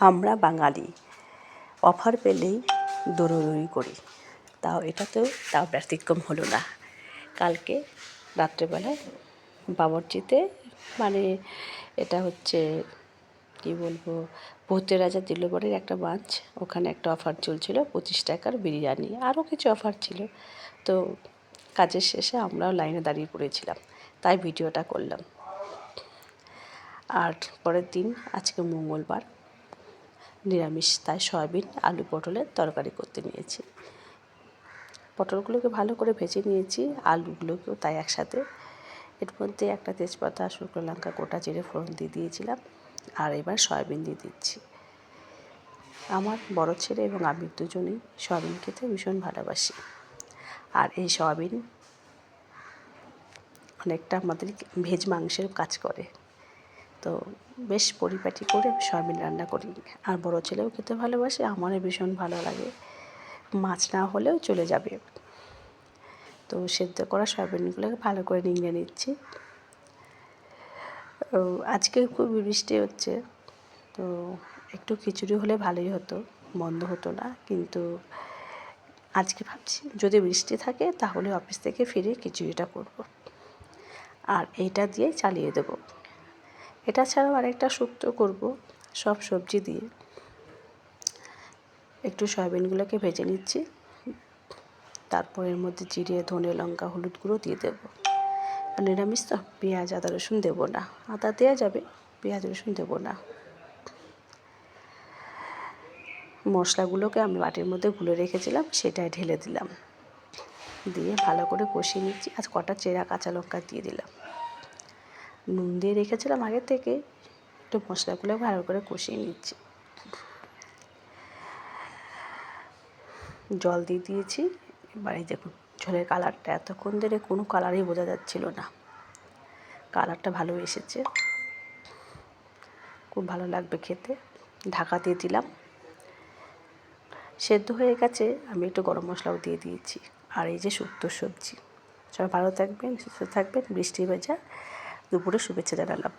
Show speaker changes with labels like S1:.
S1: আমরা বাঙালি অফার পেলেই দৌড়োদৌড়ি করি, তাও ব্যতিক্রম হলো না। কালকে রাত্রেবেলায় বাবুর্চিতে মানে এটা হচ্ছে কী বলবো, ভূতের রাজা দিলবরের একটা ব্রাঞ্চ, ওখানে একটা অফার চলছিল 25 টাকার বিরিয়ানি, আরও কিছু অফার ছিল। তো কাজের শেষে আমরাও লাইনে দাঁড়িয়ে পড়েছিলাম, তাই ভিডিওটা করলাম। আর পরের দিন আজকে মঙ্গলবার, নিরামিষ, তাই সয়াবিন আলু পটলের তরকারি করতে নিয়েছি। পটলগুলোকে ভালো করে ভেজে নিয়েছি, আলুগুলোকেও তাই একসাথে। এর মধ্যে একটা তেজপাতা, শুকনো লঙ্কা গোটা জিরে ফোড়ন দিয়ে দিয়েছিলাম। আর এবার সয়াবিন দিয়ে দিচ্ছি। আমার বড় ছেলে এবং আমি দুজনেই সয়াবিন খেতে ভীষণ ভালোবাসি। আর এই সয়াবিন অনেকটা আমাদের ভেজ মাংসের কাজ করে। তো বেশ পরিপাটি করে সয়াবিন রান্না করি। আর বড় ছেলেও খেতে ভালোবাসে, আমারও ভীষণ ভালো লাগে। মাছ না হলেও চলে যাবে। তো সেদ্ধ করা সয়াবিনগুলোকে ভালো করে নিংড়ে নিচ্ছি। আজকে খুব বৃষ্টি হচ্ছে, তো একটু খিচুড়ি হলে ভালোই হতো, মন্দ হতো না। কিন্তু আজকে ভাবছি যদি বৃষ্টি থাকে তাহলে অফিস থেকে ফিরে খিচুড়িটা করব। আর এইটা দিয়ে চালিয়ে দেব। এটা ছাড়াও আরেকটা শুক্তো করব, সব সবজি দিয়ে। একটু সয়াবিনগুলোকে ভেজে নিচ্ছি, তারপর এর মধ্যে জিরে, ধনে, লঙ্কা, হলুদ গুঁড়ো দিয়ে দেবো। আর নিরামিষ তো, পেঁয়াজ আদা রসুন দেবো না। আদা দেওয়া যাবে, পেঁয়াজ রসুন দেবো না। মশলাগুলোকে আমি বাটির মধ্যে গুলে রেখেছিলাম, সেটাই ঢেলে দিলাম। দিয়ে ভালো করে কষিয়ে নিচ্ছি। আজ কটা চেরা কাঁচা লঙ্কা দিয়ে দিলাম। নুন দিয়ে রেখেছিলাম আগে থেকে। একটু মশলাগুলো ভালো করে কষিয়ে নিচ্ছি। জল দিয়ে দিয়েছি। এবার এই দেখুন ঝোলের কালারটা, এতক্ষণ ধরে কোনো কালারই বোঝা যাচ্ছিল না। কালারটা ভালো এসেছে, খুব ভালো লাগবে খেতে। ঢাকা দিয়ে দিলাম। সেদ্ধ হয়ে গেছে, আমি একটু গরম মশলাও দিয়ে দিয়েছি। আর এই যে শুক্তোর সবজি। সবাই ভালো থাকবেন, সুস্থ থাকবেন। বৃষ্টি ভেজা দুপুরে শুভেচ্ছা জানালাম।